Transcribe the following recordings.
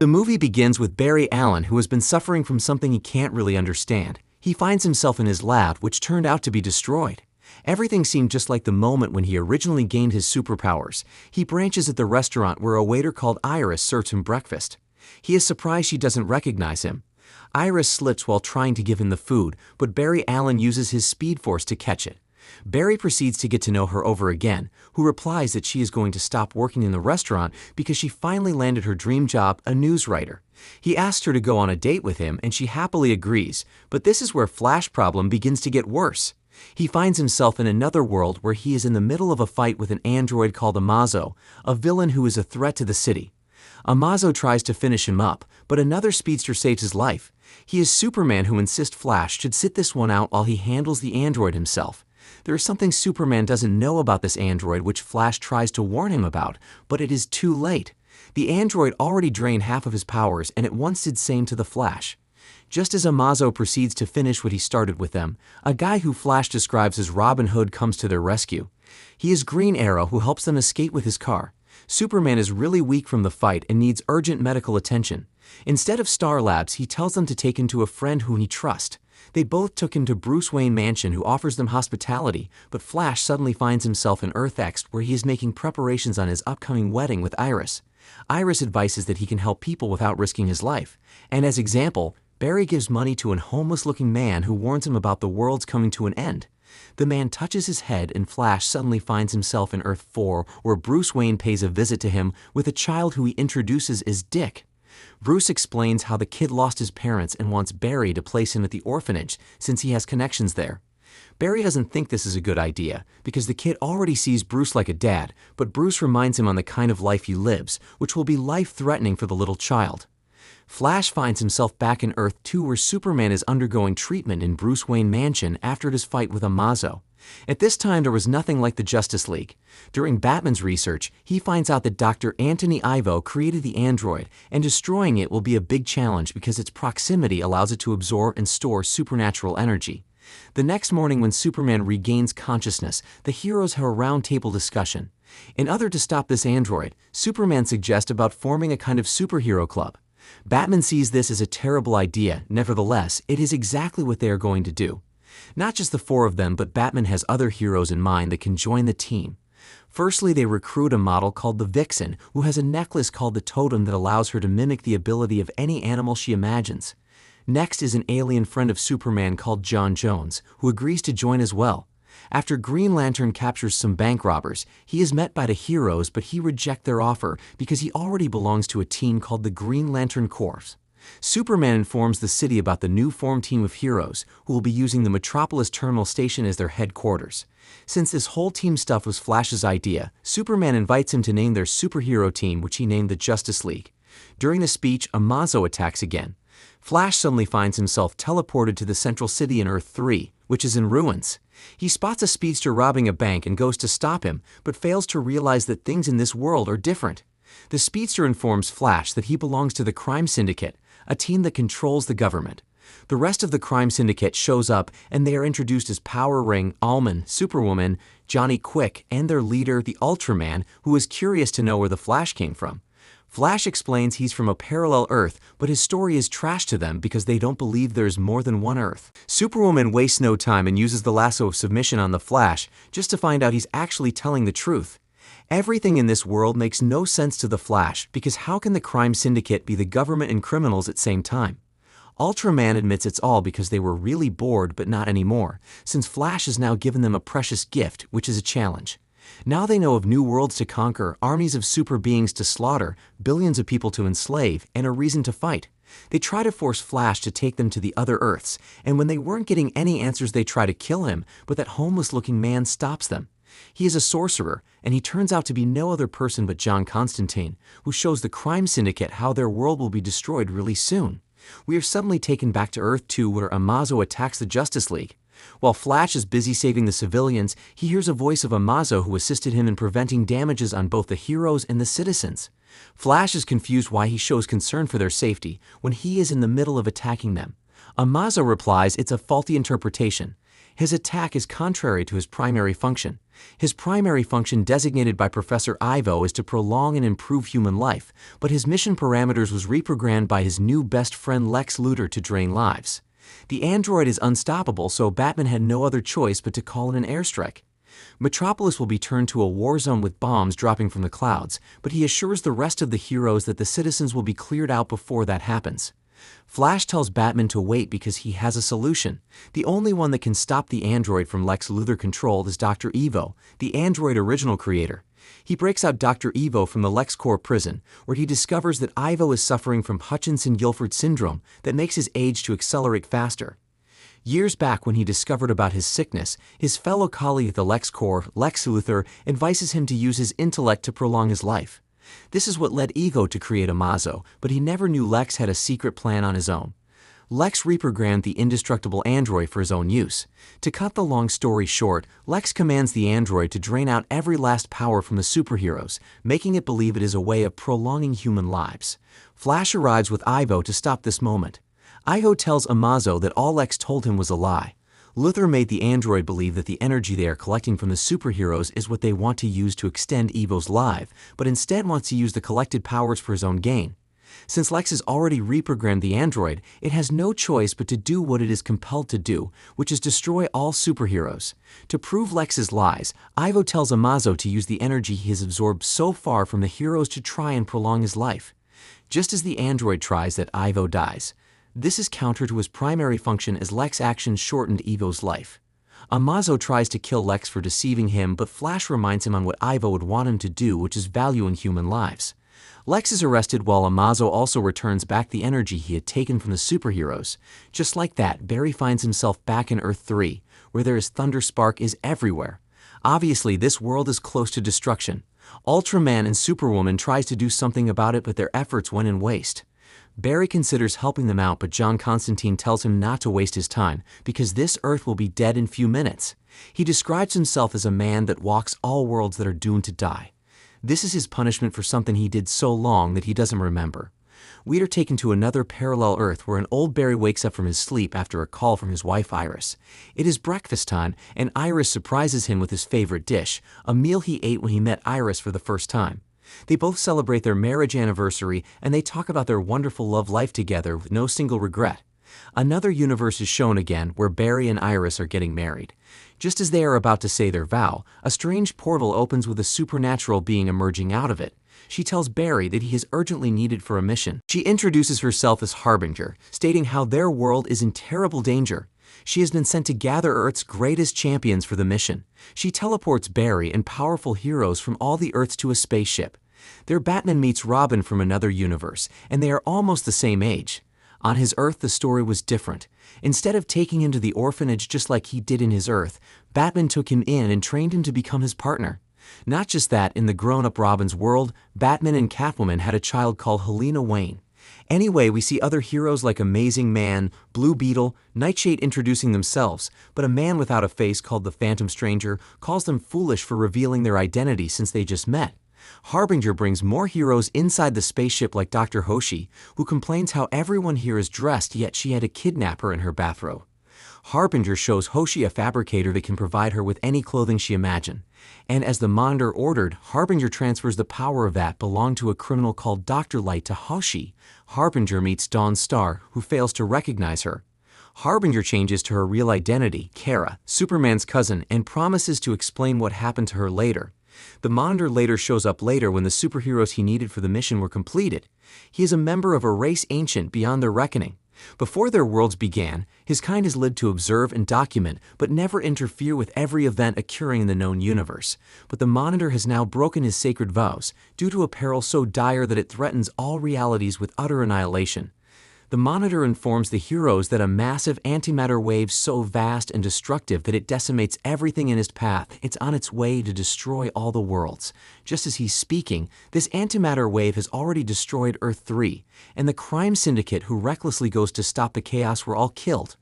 The movie begins with Barry Allen, who has been suffering from something he can't really understand. He finds himself in his lab, which turned out to be destroyed. Everything seemed just like the moment when he originally gained his superpowers. He branches at the restaurant where a waiter called Iris serves him breakfast. He is surprised she doesn't recognize him. Iris slips while trying to give him the food, but Barry Allen uses his speed force to catch it. Barry proceeds to get to know her over again, who replies that she is going to stop working in the restaurant because she finally landed her dream job, a news writer. He asks her to go on a date with him and she happily agrees, but this is where Flash problem begins to get worse. He finds himself in another world where he is in the middle of a fight with an android called Amazo, a villain who is a threat to the city. Amazo tries to finish him up, but another speedster saves his life. He is Superman, who insists Flash should sit this one out while he handles the android himself. There is something Superman doesn't know about this android which Flash tries to warn him about, but it is too late. The android already drained half of his powers and it once did same to the Flash. Just as Amazo proceeds to finish what he started with them, a guy who Flash describes as Robin Hood comes to their rescue. He is Green Arrow, who helps them escape with his car. Superman is really weak from the fight and needs urgent medical attention. Instead of Star Labs, he tells them to take him to a friend whom he trusts. They both took him to Bruce Wayne Mansion, who offers them hospitality, but Flash suddenly finds himself in Earth X, where he is making preparations on his upcoming wedding with Iris. Iris advises that he can help people without risking his life, and as example, Barry gives money to a homeless-looking man who warns him about the world's coming to an end. The man touches his head and Flash suddenly finds himself in Earth 4, where Bruce Wayne pays a visit to him with a child who he introduces as Dick. Bruce explains how the kid lost his parents and wants Barry to place him at the orphanage since he has connections there. Barry doesn't think this is a good idea because the kid already sees Bruce like a dad, but Bruce reminds him on the kind of life he lives, which will be life-threatening for the little child. Flash finds himself back in Earth 2, where Superman is undergoing treatment in Bruce Wayne Mansion after his fight with Amazo. At this time, there was nothing like the Justice League. During Batman's research, he finds out that Dr. Anthony Ivo created the android, and destroying it will be a big challenge because its proximity allows it to absorb and store supernatural energy. The next morning, when Superman regains consciousness, the heroes have a round-table discussion. In order to stop this android, Superman suggests about forming a kind of superhero club. Batman sees this as a terrible idea. Nevertheless, it is exactly what they are going to do. Not just the four of them, but Batman has other heroes in mind that can join the team. Firstly, they recruit a model called the Vixen, who has a necklace called the Totem that allows her to mimic the ability of any animal she imagines. Next is an alien friend of Superman called John Jones, who agrees to join as well. After Green Lantern captures some bank robbers, he is met by the heroes, but he rejects their offer because he already belongs to a team called the Green Lantern Corps. Superman informs the city about the new formed team of heroes who will be using the Metropolis Terminal Station as their headquarters. Since this whole team stuff was Flash's idea, Superman invites him to name their superhero team, which he named the Justice League. During the speech, Amazo attacks again. Flash suddenly finds himself teleported to the central city in Earth 3, which is in ruins. He spots a speedster robbing a bank and goes to stop him, but fails to realize that things in this world are different. The speedster informs Flash that he belongs to the Crime Syndicate, a team that controls the government. The rest of the Crime Syndicate shows up and they are introduced as Power Ring, Allman, Superwoman, Johnny Quick, and their leader, the Ultraman, who is curious to know where the Flash came from. Flash explains he's from a parallel Earth, but his story is trash to them because they don't believe there's more than one Earth. Superwoman wastes no time and uses the lasso of submission on the Flash just to find out he's actually telling the truth. Everything in this world makes no sense to the Flash because how can the Crime Syndicate be the government and criminals at the same time? Ultraman admits it's all because they were really bored, but not anymore, since Flash has now given them a precious gift, which is a challenge. Now they know of new worlds to conquer, armies of super beings to slaughter, billions of people to enslave, and a reason to fight. They try to force Flash to take them to the other Earths, and when they weren't getting any answers they try to kill him, but that homeless-looking man stops them. He is a sorcerer, and he turns out to be no other person but John Constantine, who shows the Crime Syndicate how their world will be destroyed really soon. We are suddenly taken back to Earth 2, where Amazo attacks the Justice League. While Flash is busy saving the civilians, he hears a voice of Amazo who assisted him in preventing damages on both the heroes and the citizens. Flash is confused why he shows concern for their safety when he is in the middle of attacking them. Amazo replies it's a faulty interpretation. His attack is contrary to his primary function. His primary function designated by Professor Ivo is to prolong and improve human life, but his mission parameters was reprogrammed by his new best friend Lex Luthor to drain lives. The android is unstoppable, so Batman had no other choice but to call in an airstrike. Metropolis will be turned to a war zone with bombs dropping from the clouds, but he assures the rest of the heroes that the citizens will be cleared out before that happens. Flash tells Batman to wait because he has a solution. The only one that can stop the android from Lex Luthor control is Dr. Evo, the android original creator. He breaks out Dr. Evo from the LexCorp prison, where he discovers that Ivo is suffering from Hutchinson-Gilford syndrome that makes his age to accelerate faster. Years back when he discovered about his sickness, his fellow colleague at the LexCorp, Lex Luthor, advises him to use his intellect to prolong his life. This is what led Ego to create Amazo, but he never knew Lex had a secret plan on his own. Lex reprogrammed the indestructible android for his own use. To cut the long story short, Lex commands the android to drain out every last power from the superheroes, making it believe it is a way of prolonging human lives. Flash arrives with Ivo to stop this moment. Ivo tells Amazo that all Lex told him was a lie. Luthor made the android believe that the energy they are collecting from the superheroes is what they want to use to extend Evo's life, but instead wants to use the collected powers for his own gain. Since Lex has already reprogrammed the android, it has no choice but to do what it is compelled to do, which is destroy all superheroes. To prove Lex's lies, Ivo tells Amazo to use the energy he has absorbed so far from the heroes to try and prolong his life. Just as the android tries that, Ivo dies. This is counter to his primary function as Lex's actions shortened Evo's life. Amazo tries to kill Lex for deceiving him, but Flash reminds him on what Ivo would want him to do, which is value in human lives. Lex is arrested while Amazo also returns back the energy he had taken from the superheroes. Just like that, Barry finds himself back in Earth 3, where there is Thunderspark is everywhere. Obviously, this world is close to destruction. Ultraman and Superwoman tries to do something about it, but their efforts went in waste. Barry considers helping them out, but John Constantine tells him not to waste his time, because this Earth will be dead in few minutes. He describes himself as a man that walks all worlds that are doomed to die. This is his punishment for something he did so long that he doesn't remember. We are taken to another parallel Earth where an old Barry wakes up from his sleep after a call from his wife Iris. It is breakfast time, and Iris surprises him with his favorite dish, a meal he ate when he met Iris for the first time. They both celebrate their marriage anniversary, and they talk about their wonderful love life together with no single regret. Another universe is shown again where Barry and Iris are getting married. Just as they are about to say their vow, a strange portal opens with a supernatural being emerging out of it. She tells Barry that he is urgently needed for a mission. She introduces herself as Harbinger, stating how their world is in terrible danger. She has been sent to gather Earth's greatest champions for the mission. She teleports Barry and powerful heroes from all the Earths to a spaceship. Their Batman meets Robin from another universe, and they are almost the same age. On his Earth, the story was different. Instead of taking him to the orphanage just like he did in his Earth, Batman took him in and trained him to become his partner. Not just that, in the grown-up Robin's world, Batman and Catwoman had a child called Helena Wayne. Anyway, we see other heroes like Amazing Man, Blue Beetle, Nightshade introducing themselves, but a man without a face called the Phantom Stranger calls them foolish for revealing their identity since they just met. Harbinger brings more heroes inside the spaceship like Dr. Hoshi, who complains how everyone here is dressed yet she had to kidnap her in her bathrobe. Harbinger shows Hoshi a fabricator that can provide her with any clothing she imagined. And as the Monitor ordered, Harbinger transfers the power of that belonged to a criminal called Dr. Light to Hoshi. Harbinger meets Dawn Star, who fails to recognize her. Harbinger changes to her real identity, Kara, Superman's cousin, and promises to explain what happened to her later. The Monitor later shows up later when the superheroes he needed for the mission were completed. He is a member of a race ancient beyond their reckoning. Before their worlds began, his kind has lived to observe and document, but never interfere with every event occurring in the known universe. But the Monitor has now broken his sacred vows, due to a peril so dire that it threatens all realities with utter annihilation. The Monitor informs the heroes that a massive antimatter wave so vast and destructive that it decimates everything in its path, it's on its way to destroy all the worlds. Just as he's speaking, this antimatter wave has already destroyed Earth 3, and the crime syndicate who recklessly goes to stop the chaos were all killed.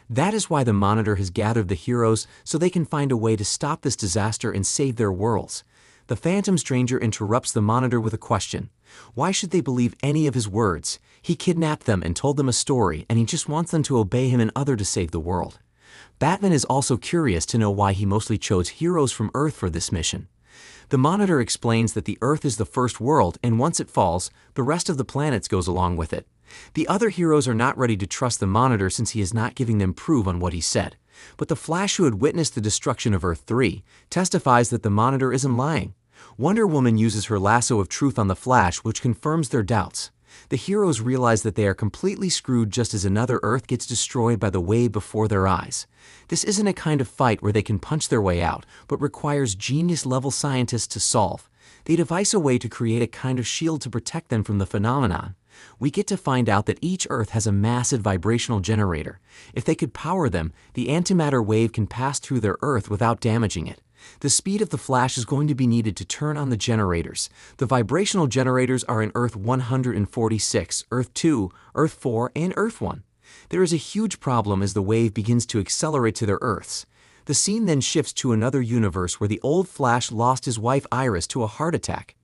That is why the Monitor has gathered the heroes so they can find a way to stop this disaster and save their worlds. The Phantom Stranger interrupts the Monitor with a question. Why should they believe any of his words? He kidnapped them and told them a story, and he just wants them to obey him and others to save the world. Batman is also curious to know why he mostly chose heroes from Earth for this mission. The Monitor explains that the Earth is the first world, and once it falls, the rest of the planets goes along with it. The other heroes are not ready to trust the Monitor since he is not giving them proof on what he said. But the Flash, who had witnessed the destruction of Earth 3, testifies that the Monitor isn't lying. Wonder Woman uses her lasso of truth on the Flash, which confirms their doubts. The heroes realize that they are completely screwed just as another Earth gets destroyed by the wave before their eyes. This isn't a kind of fight where they can punch their way out, but requires genius-level scientists to solve. They devise a way to create a kind of shield to protect them from the phenomenon. We get to find out that each Earth has a massive vibrational generator. If they could power them, the antimatter wave can pass through their Earth without damaging it. The speed of the Flash is going to be needed to turn on the generators. The vibrational generators are in Earth 146, Earth 2, Earth 4, and Earth 1. There is a huge problem as the wave begins to accelerate to their Earths. The scene then shifts to another universe where the old Flash lost his wife Iris to a heart attack.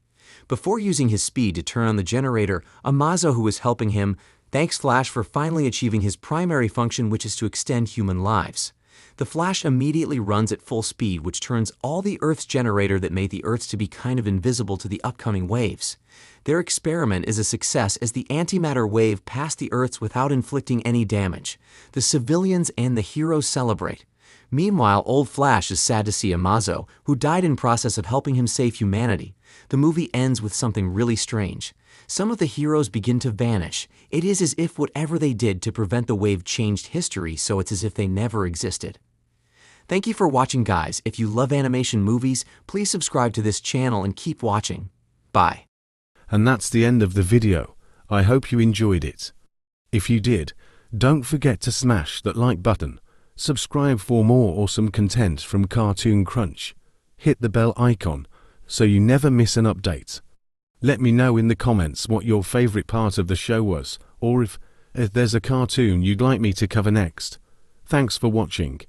Before using his speed to turn on the generator, Amazo, who is helping him, thanks Flash for finally achieving his primary function, which is to extend human lives. The Flash immediately runs at full speed, which turns all the Earth's generator that made the Earths to be kind of invisible to the upcoming waves. Their experiment is a success as the antimatter wave passed the Earths without inflicting any damage. The civilians and the heroes celebrate. Meanwhile, old Flash is sad to see Amazo, who died in process of helping him save humanity. The movie ends with something really strange. Some of the heroes begin to vanish. It is as if whatever they did to prevent the wave changed history, so it's as if they never existed. Thank you for watching, guys. If you love animation movies, please subscribe to this channel and keep watching. Bye. And that's the end of the video. I hope you enjoyed it. If you did, don't forget to smash that like button. Subscribe for more awesome content from Cartoon Crunch. Hit the bell icon so you never miss an update. Let me know in the comments what your favorite part of the show was, or if there's a cartoon you'd like me to cover next. Thanks for watching,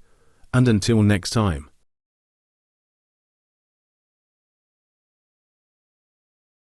and until next time.